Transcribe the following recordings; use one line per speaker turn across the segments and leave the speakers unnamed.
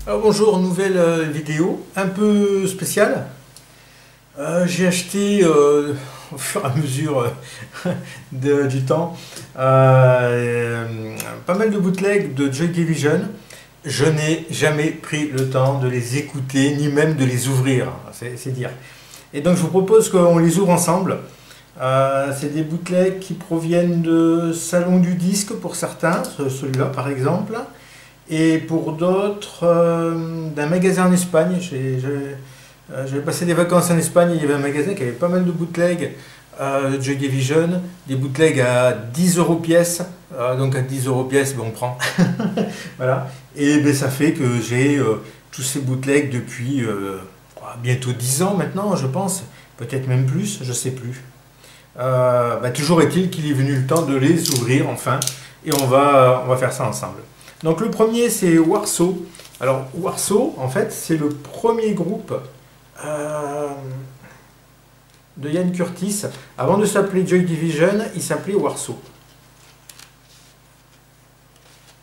Alors bonjour, nouvelle vidéo un peu spéciale. J'ai acheté au fur et à mesure du temps pas mal de bootlegs de Joy Division. Je n'ai jamais pris le temps de les écouter ni même de les ouvrir, c'est dire. Et donc je vous propose qu'on les ouvre ensemble. C'est des bootlegs qui proviennent de Salon du Disque pour certains, celui-là par exemple. Et pour d'autres, d'un magasin en Espagne. J'avais passé des vacances en Espagne, il y avait un magasin qui avait pas mal de bootlegs de Joy Division, des bootlegs à 10 € pièce, donc à 10 € pièce, ben on prend. Voilà. Et ben, ça fait que j'ai tous ces bootlegs depuis bientôt 10 ans maintenant, je pense, peut-être même plus, je sais plus. Ben, toujours est-il qu'il est venu le temps de les ouvrir enfin, et on va faire ça ensemble. Donc le premier c'est Warsaw. Alors Warsaw en fait c'est le premier groupe de Ian Curtis. Avant de s'appeler Joy Division, il s'appelait Warsaw.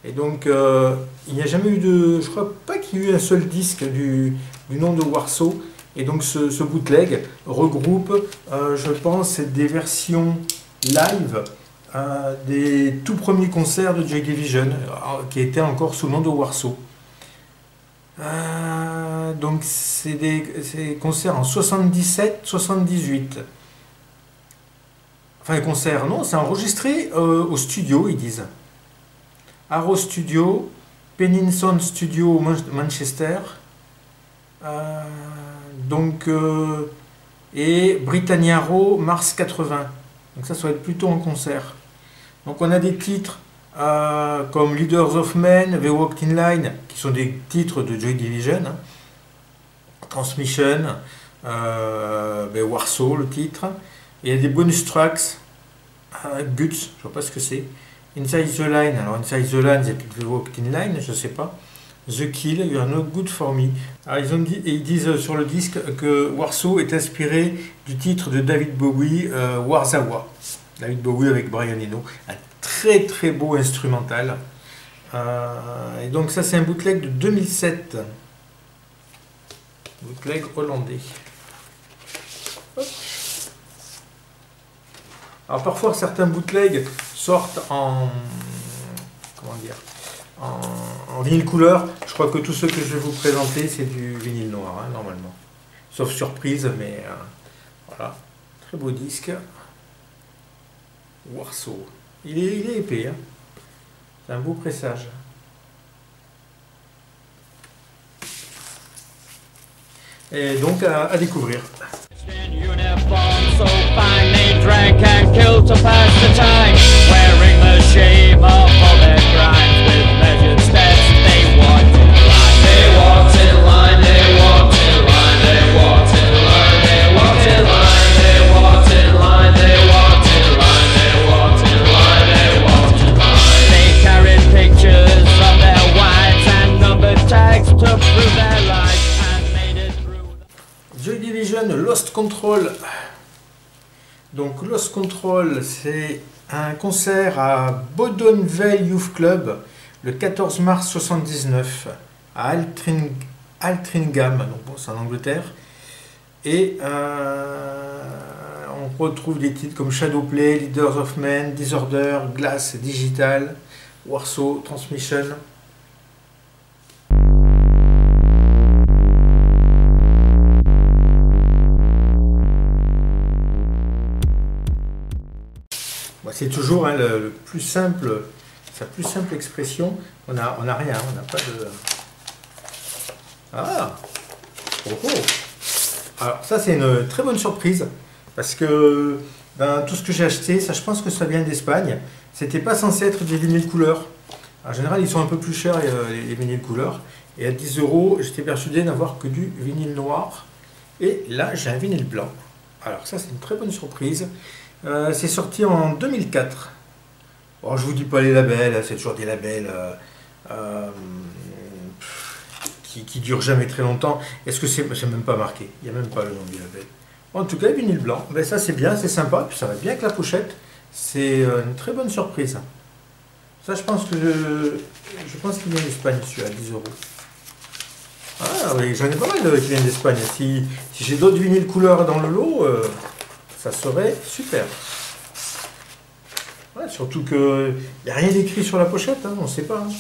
Et donc il n'y a jamais eu de... Je crois pas qu'il y ait eu un seul disque du nom de Warsaw. Et donc ce bootleg regroupe, je pense, des versions live des tout premiers concerts de Joy Division, qui étaient encore sous le nom de Warsaw. Donc c'est des concerts en 77-78. Enfin les concerts, non, c'est enregistré au studio, ils disent. Arrow Studio, Penninson Studio Manchester, et Britannia Row Mars 80. Donc ça va être plutôt en concert. Donc on a des titres comme Leaders of Men, The Walked in Line, qui sont des titres de Joy Division, hein. Transmission, Warsaw le titre. Et il y a des bonus tracks, Guts, je ne vois pas ce que c'est. Inside the Line, alors Inside the Line c'est peut-être The Walked in Line, je ne sais pas. The Kill, You're Not Good for Me. Alors ils disent sur le disque que Warsaw est inspiré du titre de David Bowie, Warzawa. David Bowie avec Brian Eno, un très très beau instrumental. Et donc ça c'est un bootleg de 2007. Bootleg hollandais. Hop. Alors parfois certains bootlegs sortent en... comment dire, en vinyle couleur. Je crois que tous ceux que je vais vous présenter c'est du vinyle noir, hein, normalement. Sauf surprise, mais voilà. Très beau disque. Warsaw. Il est épais, hein. C'est un beau pressage. Et donc à découvrir. Joy Division Lost Control. Donc Lost Control, c'est un concert à Bodon Vale Youth Club le 14 mars 79 à Altrincham, donc bon, c'est en Angleterre. Et on retrouve des titres comme Shadowplay, Leaders of Men, Disorder, Glass Digital, Warsaw, Transmission. C'est toujours hein, le plus simple, sa plus simple expression. On n'a rien, on n'a pas de... Ah oh, oh. Alors ça c'est une très bonne surprise, parce que ben, tout ce que j'ai acheté, ça je pense que ça vient d'Espagne. C'était pas censé être des vinyles couleurs. En général ils sont un peu plus chers les vinyles couleurs. Et à 10 €, j'étais persuadé d'avoir que du vinyle noir. Et là j'ai un vinyle blanc. Alors ça c'est une très bonne surprise. C'est sorti en 2004. Bon, je vous dis pas les labels, c'est toujours des labels qui durent jamais très longtemps. Est-ce que c'est même pas marqué? Il n'y a même pas le nom du label. En tout cas, vinyle blanc. Ben, ça c'est bien, c'est sympa. Puis ça va bien avec la pochette. C'est une très bonne surprise. Ça, je pense que je pense qu'il est en Espagne, celui à 10 €. Ah oui, j'en ai pas mal qui viennent d'Espagne. Si j'ai d'autres vinyles couleurs dans le lot, ça serait super. Ouais, surtout qu'il n'y a rien d'écrit sur la pochette, hein, on ne sait pas. Hein.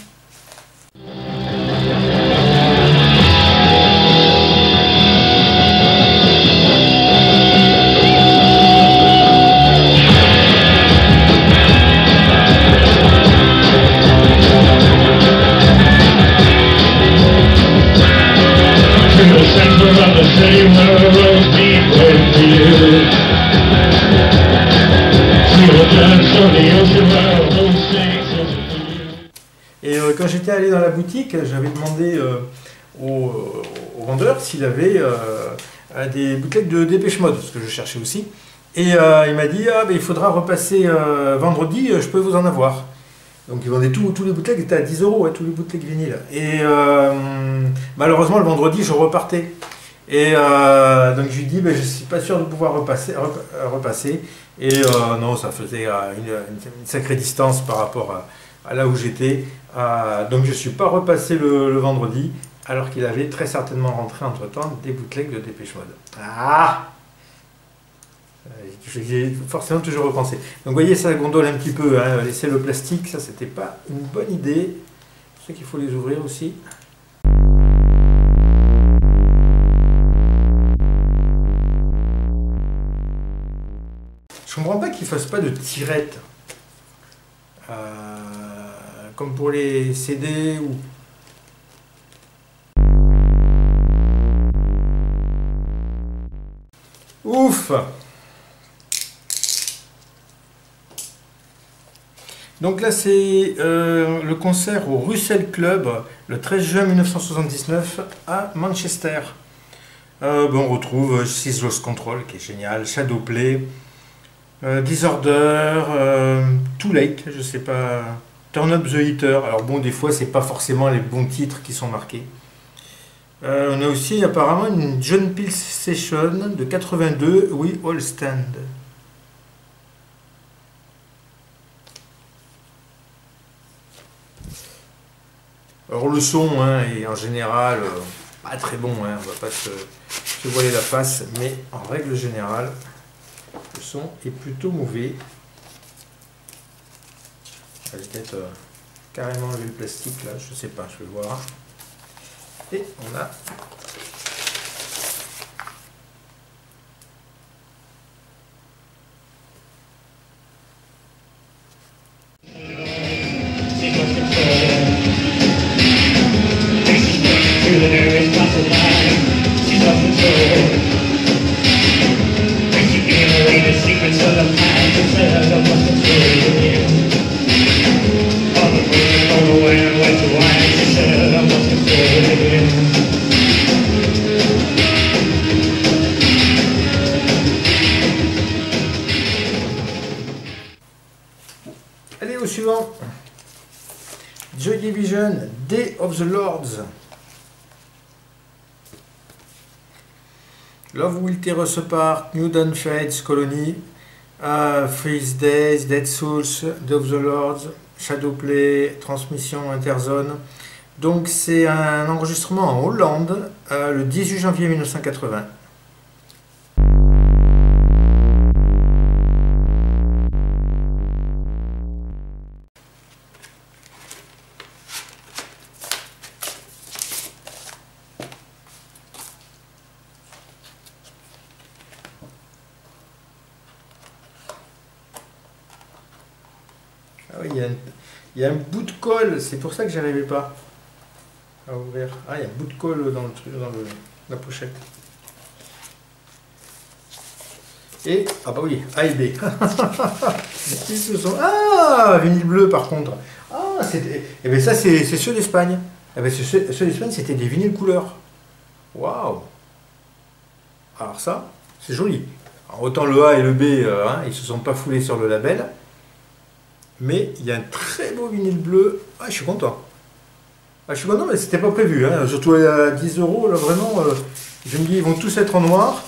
Et quand j'étais allé dans la boutique, j'avais demandé au vendeur s'il avait des bouteilles de Dépêche Mode, ce que je cherchais aussi. Et il m'a dit, ah, ben, il faudra repasser vendredi, je peux vous en avoir. Donc ils vendaient tous les bouteilles, étaient à 10 €, tous les bouteilles vinyles. Et malheureusement, le vendredi, je repartais. Et donc je lui dis, ben, je ne suis pas sûr de pouvoir repasser. Et non, ça faisait une sacrée distance par rapport à là où j'étais. Donc je ne suis pas repassé le vendredi, alors qu'il avait très certainement rentré entre-temps des bouteilles de Dépêche Mode. Ah! J'ai forcément toujours repensé. Donc vous voyez, ça gondole un petit peu, hein, laisser le plastique, ça c'était pas une bonne idée. Je sais qu'il faut les ouvrir aussi. Je comprends pas qu'ils fassent pas de tirettes. Comme pour les CD ou... Ouf! Donc là, c'est le concert au Russell Club, le 13 juin 1979, à Manchester. On retrouve Seize Lost Control, qui est génial, Shadowplay, Disorder, Too Late, je sais pas, Turn Up the Heater. Alors bon, des fois, c'est pas forcément les bons titres qui sont marqués. On a aussi apparemment une John Peel Session de 82, We All Stand. Alors le son est en général pas très bon, on va pas se voiler la face, mais en règle générale, le son est plutôt mauvais. Je vais peut-être carrément enlever le plastique là, je sais pas, je vais voir. Et on a allez au suivant. Joy Division, Day of the Lords. Love Will Tear Us Apart, New Dawn Fades, Colony, Freeze Days, Dead Souls, Day of the Lords, Shadowplay, Transmission Interzone. Donc c'est un enregistrement en Hollande, le 18 janvier 1980. Ah oui, il y a un bout de colle, c'est pour ça que j'arrivais pas à ouvrir. Ah, il y a un bout de colle dans le truc, dans la pochette. Et, ah bah oui, A et B. Ils se sont... Ah, vinyle bleu par contre. Ah, eh bien ça c'est ceux d'Espagne. Eh bien ceux d'Espagne c'était des vinyles couleurs. Waouh. Alors ça, c'est joli. Alors, autant le A et le B, ils se sont pas foulés sur le label. Mais il y a un très beau vinyle bleu. Ah, je suis content. Ah, je suis content, mais c'était pas prévu. Hein. Surtout à 10 €, là vraiment, je me dis, ils vont tous être en noir.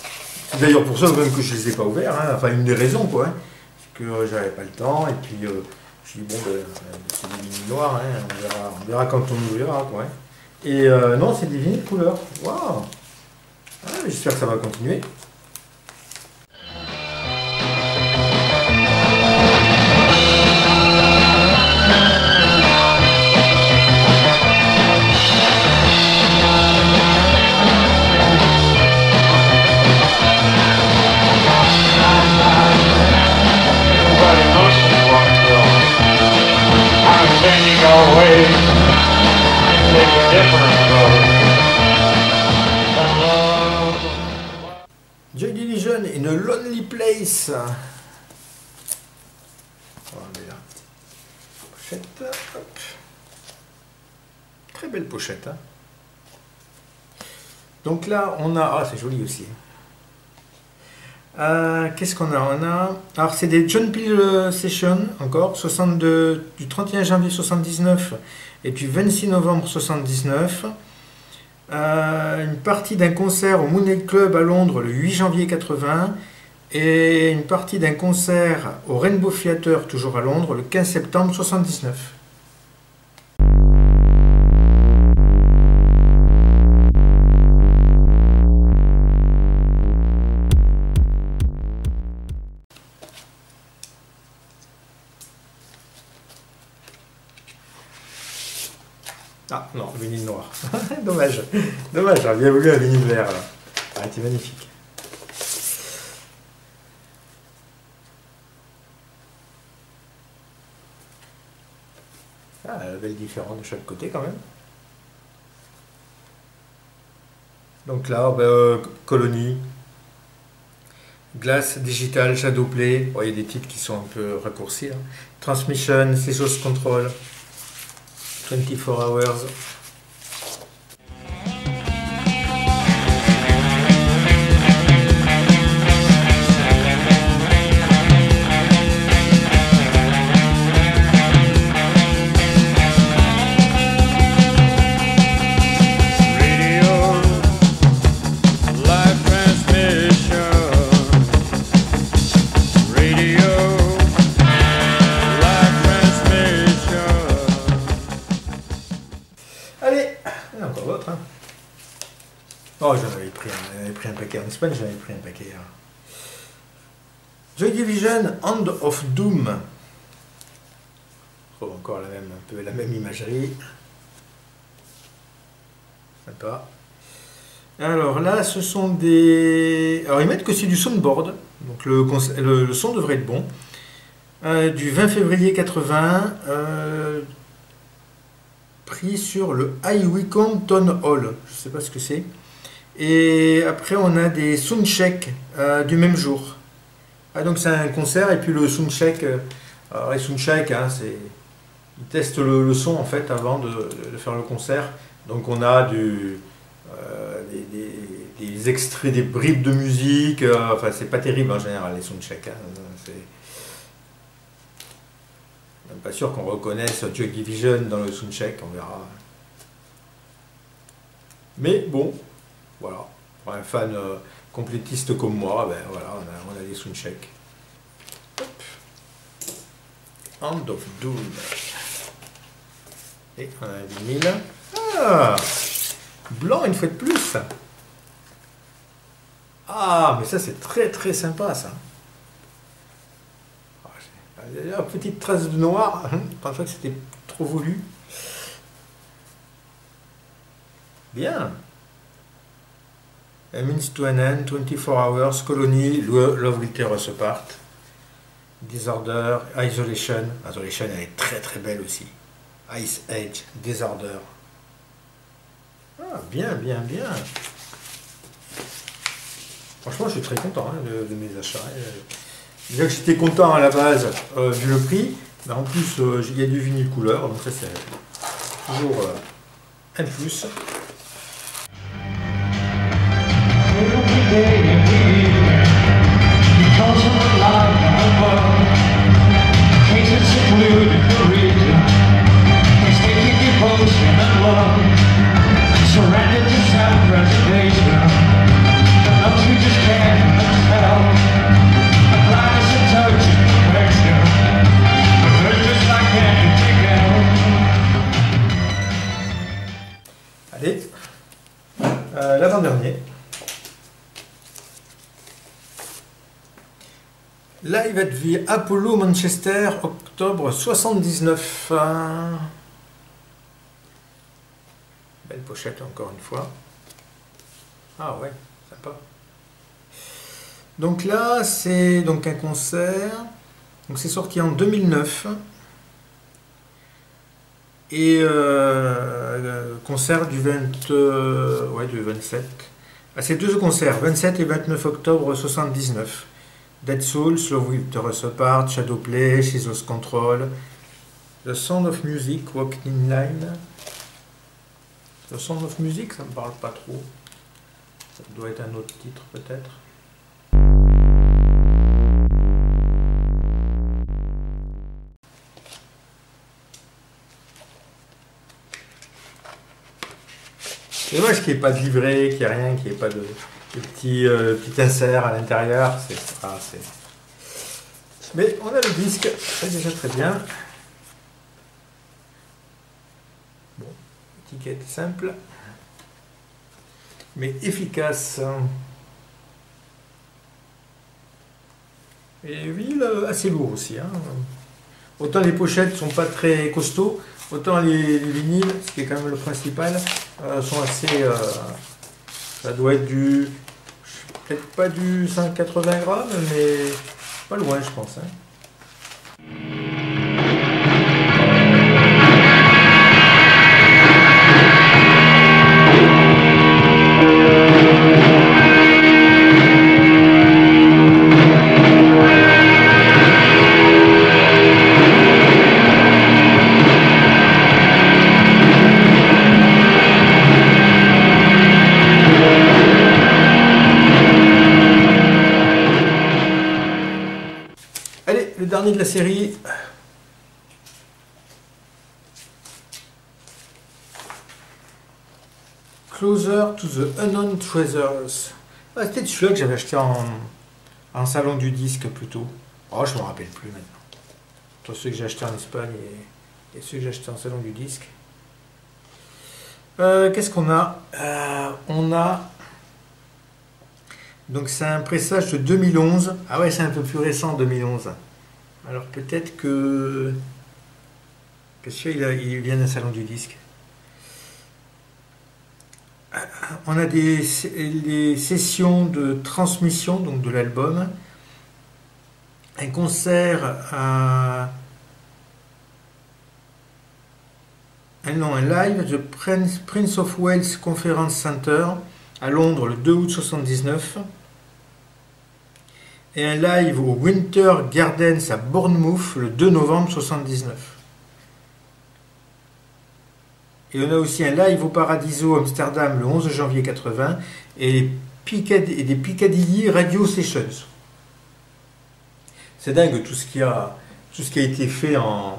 C'est d'ailleurs pour ça même que je les ai pas ouverts. Hein. Enfin, une des raisons, quoi. Hein. C'est que j'avais pas le temps. Et puis, je dis, bon, ben, c'est des vinyles noirs. Hein. On verra quand on ouvrira, quoi. Hein. Et non, c'est des vinyles couleur. Waouh! Ah, j'espère que ça va continuer. Joy Division in a Lonely Place. On va enlever la pochette. Hop. Très belle pochette. Hein. Donc là, on a... Ah, c'est joli aussi. Qu'est-ce qu'on a? On a... Alors, c'est des John Peel Sessions, encore, 62, du 31 janvier 79 et du 26 novembre 79. Une partie d'un concert au Moonlight Club à Londres le 8 janvier 80 et une partie d'un concert au Rainbow Theatre, toujours à Londres, le 15 septembre 79. Ah non, vinyle noir. Dommage. Dommage, j'aurais bien voulu un vinyle vert là. Ça aurait été magnifique. Ah, label différent de chaque côté quand même. Donc là, Colony, Glass, Digital, Shadowplay. Oh, il y a des titres qui sont un peu raccourcis. Hein. Transmission, Scissors Control, 24 Hours. Allez, il y en a encore d'autres. Hein. Oh, j'en avais pris un paquet. En Espagne, j'en avais pris un paquet. Hein. Joy Division, Hand of Doom. Oh, encore un peu la même imagerie. Sympa. Alors là, ce sont des... Alors, ils mettent que c'est du soundboard. Donc, le son devrait être bon. Du 20 février 80. Pris sur le High Wycombe Town Hall, je ne sais pas ce que c'est. Et après on a des soundchecks du même jour. Ah, donc c'est un concert et puis le soundcheck, alors les soundchecks, hein, ils testent le son en fait avant de faire le concert. Donc on a des extraits, des bribes de musique, enfin c'est pas terrible en général les soundchecks. Hein, même pas sûr qu'on reconnaisse Joy Division dans le soundcheck, on verra. Mais bon, voilà. Pour un fan complétiste comme moi, ben voilà, on a des soundchecks. Hand of Doom. Et on a un vinyle. Ah, blanc une fois de plus. Ah, mais ça c'est très très sympa ça. Il y a une petite trace de noir, parfois que c'était trop voulu. Bien. A Means to an End, 24 Hours, Colony, Love Will Tear Us Apart, Disorder, Isolation. Isolation, elle est très très belle aussi. Ice Age, Disorder. Ah, bien, bien, bien. Franchement, je suis très content hein, de mes achats. Déjà que j'étais content à la base vu le prix, mais en plus il y a du vinyle couleur, donc ça c'est toujours un plus. Allez, l'avant-dernier. Live at the Apollo Manchester, octobre 79. Belle pochette encore une fois. Ah ouais, sympa. Donc là, c'est donc un concert. Donc c'est sorti en 2009. Et concert du 27. Ah, c'est deux concerts, 27 et 29 octobre 79. Dead Souls, Love Will Tear Us Apart, Shadowplay, She's Lost Control, The Sound of Music, Walking in Line. The Sound of Music, ça me parle pas trop. Ça doit être un autre titre peut-être. C'est dommage qu'il n'y ait pas de livret, qu'il n'y ait rien, qu'il n'y ait pas de petit insert à l'intérieur. Mais on a le disque, c'est déjà très bien. Bon, étiquette simple, mais efficace. Et oui, assez lourd aussi. Hein. Autant les pochettes ne sont pas très costauds, autant les vinyles, ce qui est quand même le principal, sont assez... ça doit être du... peut-être pas du 180 grammes, mais pas loin, je pense. Hein. Allez, le dernier de la série. Closer to the Unknown Treasures. Ah, c'était celui-là que j'avais acheté en salon du disque plutôt. Oh, je ne me rappelle plus maintenant. Entre ceux que j'ai acheté en Espagne et ceux que j'ai acheté en salon du disque. Qu'est-ce qu'on a? On a... Donc c'est un pressage de 2011. Ah ouais, c'est un peu plus récent, 2011. Alors peut-être que celui-là, il vient d'un salon du disque. On a les sessions de transmission donc de l'album. Un concert un live de Prince of Wales Conference Center à Londres le 2 août 79 et un live au Winter Gardens à Bournemouth le 2 novembre 79. Et on a aussi un live au Paradiso Amsterdam le 11 janvier 80 et des Piccadilly Radio Sessions. C'est dingue tout ce qui a été fait en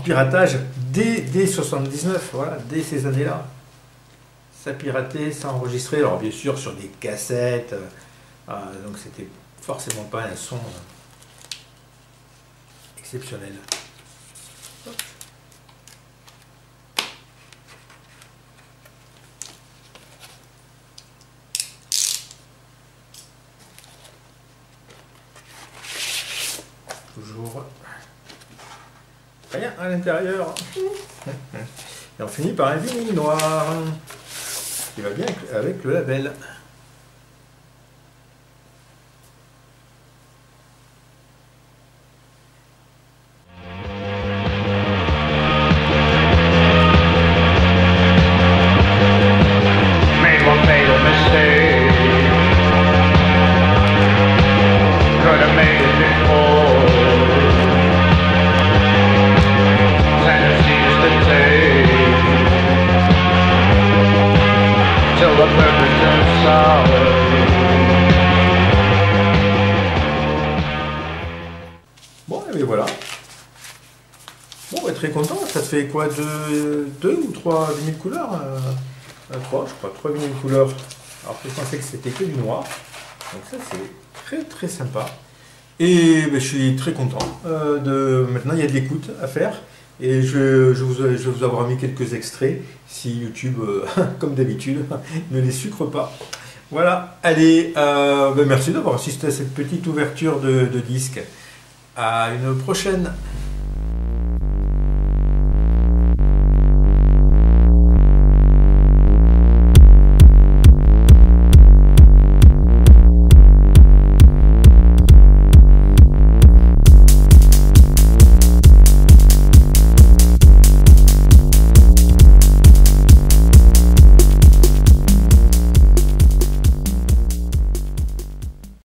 piratage dès 79, voilà, dès ces années-là. Ça piratait, ça enregistrait, alors bien sûr sur des cassettes, donc c'était forcément pas un son exceptionnel. Toujours rien à l'intérieur. Et on finit par un vinyle noir qui va bien avec le label. Bon, et voilà. Bon, on est très content. Ça fait quoi, deux ou trois vinyles couleurs, trois, je crois, trois vinyles couleurs. Alors que je pensais que c'était que du noir. Donc ça, c'est très très sympa. Et ben, je suis très content. Maintenant, il y a de l'écoute à faire. Et je vais vous avoir mis quelques extraits si YouTube, comme d'habitude, ne les sucre pas. Voilà, allez, merci d'avoir assisté à cette petite ouverture de disque. À une prochaine.